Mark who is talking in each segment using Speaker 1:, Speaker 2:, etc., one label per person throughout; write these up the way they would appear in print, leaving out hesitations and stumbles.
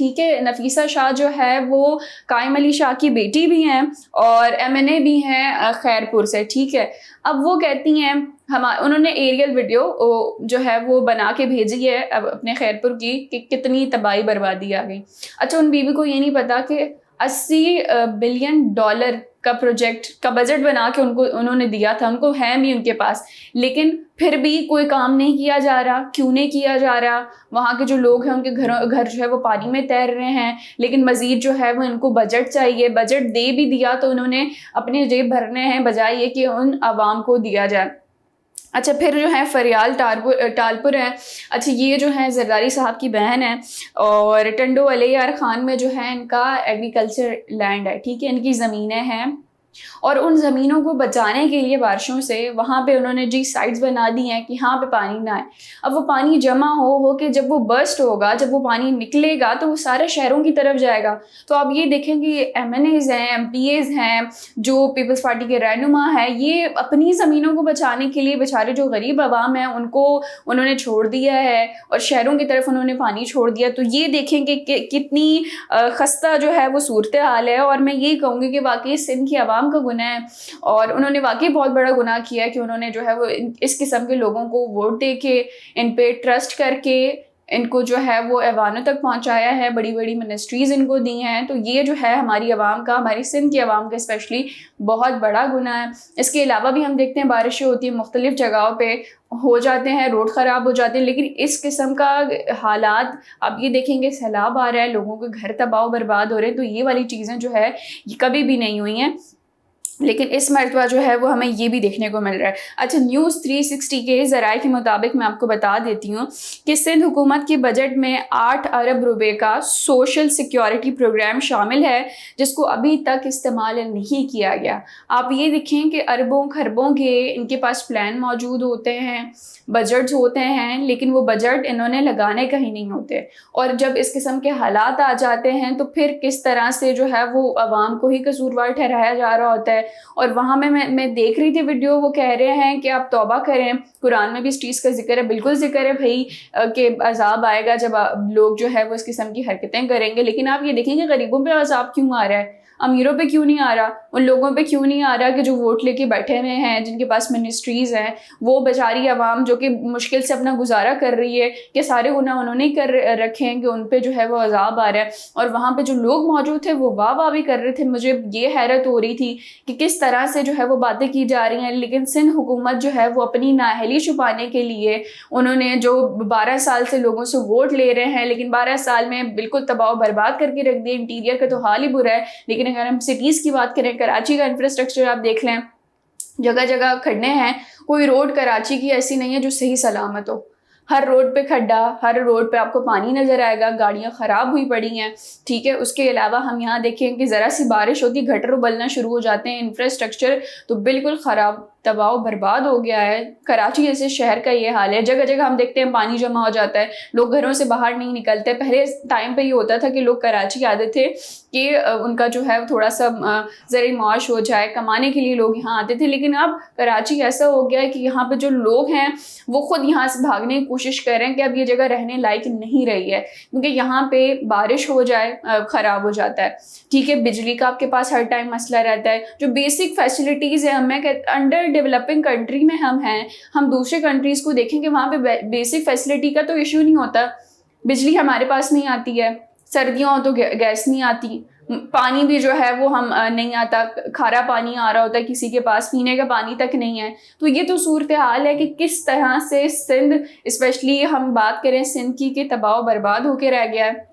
Speaker 1: ٹھیک ہے. نفیسہ شاہ جو ہے وہ قائم علی شاہ کی بیٹی بھی ہیں اور MNA بھی ہیں خیرپور سے, ٹھیک ہے. اب وہ کہتی ہیں انہوں نے ایریل ویڈیو جو ہے وہ بنا کے بھیجی ہے اپنے خیرپور کی کہ کتنی تباہی بربادی آ گئی. اچھا, ان بیوی کو یہ نہیں پتا کہ $80 بلین کا پروجیکٹ کا بجٹ بنا کے انہوں نے دیا تھا, ان کو ہے بھی ان کے پاس, لیکن پھر بھی کوئی کام نہیں کیا جا رہا. کیوں نہیں کیا جا رہا؟ وہاں کے جو لوگ ہیں ان کے گھر جو ہے وہ پانی میں تیر رہے ہیں, لیکن مزید جو ہے وہ ان کو بجٹ چاہیے. بجٹ دے بھی دیا تو انہوں نے اپنے جیب بھرنے ہیں بجائے یہ کہ ان عوام کو دیا جائے. اچھا, پھر جو ہے فریال ٹالپور ہے. اچھا, یہ جو ہے زرداری صاحب کی بہن ہے اور ٹنڈو علی یار خان میں جو ہے ان کا ایگریکلچر لینڈ ہے, ٹھیک ہے, ان کی زمینیں ہیں اور ان زمینوں کو بچانے کے لیے بارشوں سے وہاں پہ انہوں نے سائٹس بنا دی ہیں کہ یہاں پہ پانی نہ آئے. اب وہ پانی جمع ہو کے جب وہ برسٹ ہوگا, جب وہ پانی نکلے گا تو وہ سارے شہروں کی طرف جائے گا. تو آپ یہ دیکھیں کہ MNAs ہیں, MPAs ہیں, جو پیپلز پارٹی کے رہنما ہیں, یہ اپنی زمینوں کو بچانے کے لیے بیچارے جو غریب عوام ہیں ان کو انہوں نے چھوڑ دیا ہے اور شہروں کی طرف انہوں نے پانی چھوڑ دیا. تو یہ دیکھیں کہ کتنی خستہ جو ہے وہ صورتحال ہے. اور میں یہ کہوں گی کہ واقعی سندھ کی عوام کا گناہ ہے اور انہوں نے واقعی بہت بڑا گناہ کیا ہے کہ انہوں نے جو ہے وہ اس قسم کے لوگوں کو ووٹ دے کے ان پہ ٹرسٹ کر کے ان کو جو ہے وہ ایوانوں تک پہنچایا ہے, بڑی بڑی منسٹریز ان کو دی ہیں. تو یہ جو ہے ہماری عوام کا, ہماری سندھ کی عوام کا اسپیشلی بہت بڑا گناہ ہے. اس کے علاوہ بھی ہم دیکھتے ہیں بارشیں ہوتی ہیں مختلف جگہوں پہ, ہو جاتے ہیں, روڈ خراب ہو جاتے ہیں, لیکن اس قسم کا حالات آپ یہ دیکھیں گے سیلاب آ رہا ہے, لوگوں کے گھر تباہ و برباد ہو رہے ہیں. تو یہ والی چیزیں جو ہے یہ کبھی بھی نہیں ہوئی ہیں, لیکن اس مرتبہ جو ہے وہ ہمیں یہ بھی دیکھنے کو مل رہا ہے. اچھا, نیوز 360 کے ذرائع کے مطابق میں آپ کو بتا دیتی ہوں کہ سندھ حکومت کے بجٹ میں 8 ارب روپے کا سوشل سیکیورٹی پروگرام شامل ہے جس کو ابھی تک استعمال نہیں کیا گیا. آپ یہ دیکھیں کہ اربوں خربوں کے ان کے پاس پلان موجود ہوتے ہیں, بجٹس ہوتے ہیں, لیکن وہ بجٹ انہوں نے لگانے کا ہی نہیں ہوتے. اور جب اس قسم کے حالات آ جاتے ہیں تو پھر کس طرح سے جو ہے وہ عوام کو ہی قصوروار ٹھہرایا جا رہا ہوتا ہے. اور وہاں میں دیکھ رہی تھی ویڈیو, وہ کہہ رہے ہیں کہ آپ توبہ کریں, قرآن میں بھی اس چیز کا ذکر ہے, بالکل ذکر ہے بھائی کہ عذاب آئے گا جب لوگ جو ہے وہ اس قسم کی حرکتیں کریں گے. لیکن آپ یہ دیکھیں کہ غریبوں پہ عذاب کیوں آ رہا ہے, امیروں پہ کیوں نہیں آ رہا, ان لوگوں پہ کیوں نہیں آ رہا کہ جو ووٹ لے کے بیٹھے ہوئے ہیں, جن کے پاس منسٹریز ہیں, وہ بیچاری عوام جو کہ مشکل سے اپنا گزارا کر رہی ہے, کہ سارے گناہ انہوں نے کر رکھے ہیں کہ ان پہ جو ہے وہ عذاب آ رہا ہے. اور وہاں پہ جو لوگ موجود تھے وہ واہ واہ بھی کر رہے تھے. مجھے یہ حیرت ہو رہی تھی کہ کس طرح سے جو ہے وہ باتیں کی جا رہی ہیں. لیکن سندھ حکومت جو ہے وہ اپنی نااہلی چھپانے کے لیے انہوں نے جو 12 سال سے لوگوں سے ووٹ لے رہے ہیں, لیکن 12 سال میں بالکل تباہ و برباد کر کے رکھ دیا. انٹیریئر کا تو حال ہی برا ہے, لیکن اگر ہم سٹیز کی بات کریں, کراچی کا انفراسٹرکچر آپ دیکھ لیں, جگہ جگہ کھڈے ہیں. کوئی روڈ کراچی کی ایسی نہیں ہے جو صحیح سلامت ہو. ہر روڈ پہ کھڈا, ہر روڈ پہ آپ کو پانی نظر آئے گا, گاڑیاں خراب ہوئی پڑی ہیں, ٹھیک ہے. اس کے علاوہ ہم یہاں دیکھیں کہ ذرا سی بارش ہوتی, گٹر ابلنا شروع ہو جاتے ہیں. انفراسٹرکچر تو بالکل خراب, تباہ و برباد ہو گیا ہے. کراچی جیسے شہر کا یہ حال ہے. جگہ جگہ ہم دیکھتے ہیں پانی جمع ہو جاتا ہے, لوگ گھروں سے باہر نہیں نکلتے. پہلے ٹائم پہ یہ ہوتا تھا کہ لوگ کراچی آتے تھے کہ ان کا جو ہے تھوڑا سا زرعی معاش ہو جائے, کمانے کے لیے لوگ یہاں آتے تھے. لیکن اب کراچی ایسا ہو گیا ہے کہ یہاں پہ جو لوگ ہیں وہ خود یہاں سے بھاگنے کی کوشش کر رہے ہیں کہ اب یہ جگہ رہنے لائق نہیں رہی ہے, کیونکہ یہاں پہ بارش ہو جائے خراب ہو جاتا ہے, ٹھیک ہے. بجلی کا آپ کے پاس ہر ٹائم مسئلہ رہتا ہے. جو بیسک فیسلٹیز ہیں, ہمیں انڈر ڈیولپنگ کنٹری میں ہم ہیں, ہم دوسرے کنٹریز کو دیکھیں کہ وہاں پہ بیسک فیسلٹی کا تو ایشو نہیں ہوتا. بجلی ہمارے پاس نہیں آتی ہے, سردیاں ہو تو گیس نہیں آتی, پانی بھی جو ہے وہ ہم نہیں آتا, کھارا پانی آ رہا ہوتا ہے کسی کے پاس, پینے کا پانی تک نہیں ہے. تو یہ تو صورتحال ہے کہ کس طرح سے سندھ, اسپیشلی ہم بات کریں سندھ کی, کہ تباہ و برباد ہو کے رہ گیا ہے.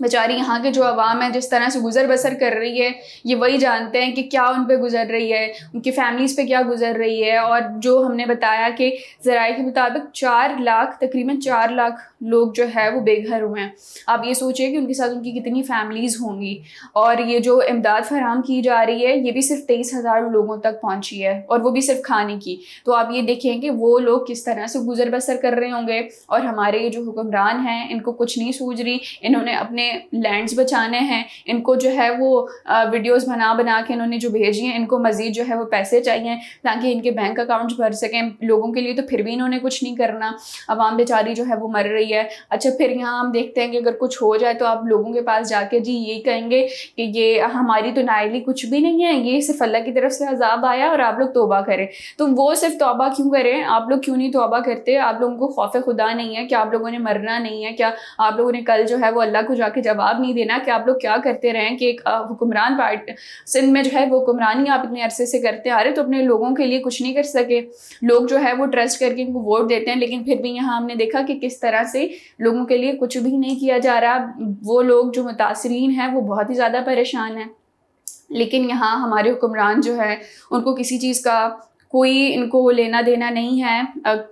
Speaker 1: بیچاری یہاں کے جو عوام ہے جس طرح سے گزر بسر کر رہی ہے, یہ وہی جانتے ہیں کہ کیا ان پہ گزر رہی ہے, ان کی فیملیز پہ کیا گزر رہی ہے. اور جو ہم نے بتایا کہ ذرائع کے مطابق 4 لاکھ, تقریباً 4 لاکھ لوگ جو ہے وہ بے گھر ہوئے ہیں. آپ یہ سوچیں کہ ان کے ساتھ ان کی کتنی فیملیز ہوں گی. اور یہ جو امداد فراہم کی جا رہی ہے یہ بھی صرف 23,000 لوگوں تک پہنچی ہے, اور وہ بھی صرف کھانے کی. تو آپ یہ دیکھیں کہ وہ لوگ کس طرح سے گزر بسر کر رہے ہوں گے. اور ہمارے جو حکمران ہیں ان کو کچھ نہیں سوچ رہی, انہوں نے اپنے لینڈز بچانے ہیں. ان کو جو ہے وہ ویڈیوز بنا کے انہوں نے جو بھیجی ہیں, ان کو مزید جو ہے وہ پیسے چاہیے تاکہ ان کے بینک اکاؤنٹس بھر سکیں. لوگوں کے لیے تو پھر بھی انہوں نے کچھ نہیں کرنا, عوام بیچاری جو ہے وہ مر رہی ہے. اچھا پھر یہاں ہم دیکھتے ہیں کہ اگر کچھ ہو جائے تو آپ لوگوں کے پاس جا کے جی یہی کہیں گے کہ یہ ہماری تو نائلی کچھ بھی نہیں ہے, یہ صرف اللہ کی طرف سے عذاب آیا اور آپ لوگ توبہ کریں. تو وہ صرف توبہ کیوں کریں؟ آپ لوگ کیوں نہیں توبہ کرتے؟ آپ لوگوں کو خوف خدا نہیں ہے کہ آپ لوگوں نے مرنا نہیں ہے؟ کیا آپ لوگوں نے کل جو ہے وہ اللہ کو جا کے جواب نہیں دینا کہ آپ لوگ کیا کرتے رہیں کہ ایک حکمران پارٹی سندھ میں جو ہے وہ حکمرانی آپ اتنے عرصے سے کرتے آ رہے تو اپنے لوگوں کے لیے کچھ نہیں کر سکے. لوگ جو ہے وہ ٹرسٹ کر کے ان کو ووٹ دیتے ہیں, لیکن پھر بھی یہاں ہم نے دیکھا کہ کس طرح سے لوگوں کے لیے کچھ بھی نہیں کیا جا رہا. وہ لوگ جو متاثرین ہیں وہ بہت ہی زیادہ پریشان ہیں, لیکن یہاں ہمارے حکمران جو ہے ان کو کسی چیز کا کوئی ان کو لینا دینا نہیں ہے.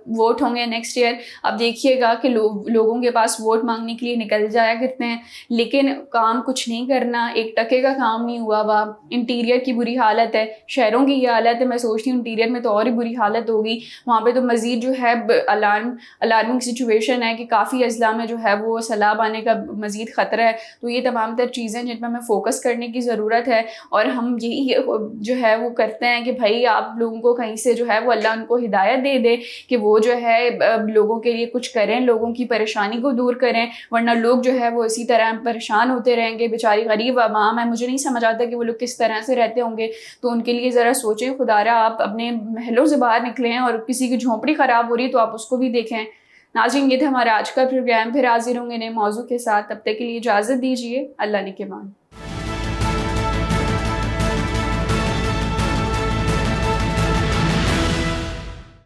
Speaker 1: ووٹ ہوں گے نیکسٹ ایئر, اب دیکھیے گا کہ لوگوں کے پاس ووٹ مانگنے کے لیے نکل جایا کرتے ہیں, لیکن کام کچھ نہیں کرنا. ایک ٹکے کا کام نہیں ہوا ہوا. انٹیریئر کی بری حالت ہے, شہروں کی یہ حالت ہے. میں سوچتی ہوں انٹیریئر میں تو اور ہی بری حالت ہوگی, وہاں پہ تو مزید جو ہے الارمنگ سچویشن ہے کہ کافی اضلاع میں جو ہے وہ سیلاب آنے کا مزید خطرہ ہے. تو یہ تمام تر چیزیں جن پہ ہمیں فوکس کرنے کی ضرورت ہے, اور ہم یہی جو ہے وہ کرتے ہیں کہ بھائی آپ لوگوں کو کہیں سے جو ہے وہ اللہ ان کو ہدایت دے دے کہ وہ جو ہے لوگوں کے لیے کچھ کریں, لوگوں کی پریشانی کو دور کریں, ورنہ لوگ جو ہے وہ اسی طرح پریشان ہوتے رہیں گے. بیچاری غریب عوام ہے, مجھے نہیں سمجھ آتا کہ وہ لوگ کس طرح سے رہتے ہوں گے. تو ان کے لیے ذرا سوچیں, خدا را آپ اپنے محلوں سے باہر نکلیں, اور کسی کی جھونپڑی خراب ہو رہی ہے تو آپ اس کو بھی دیکھیں. ناظرین یہ تھا ہمارا آج کا پروگرام, پھر حاضر ہوں گے نئے موضوع کے ساتھ. تب تک کے لیے اجازت دیجیے, اللہ نگہبان.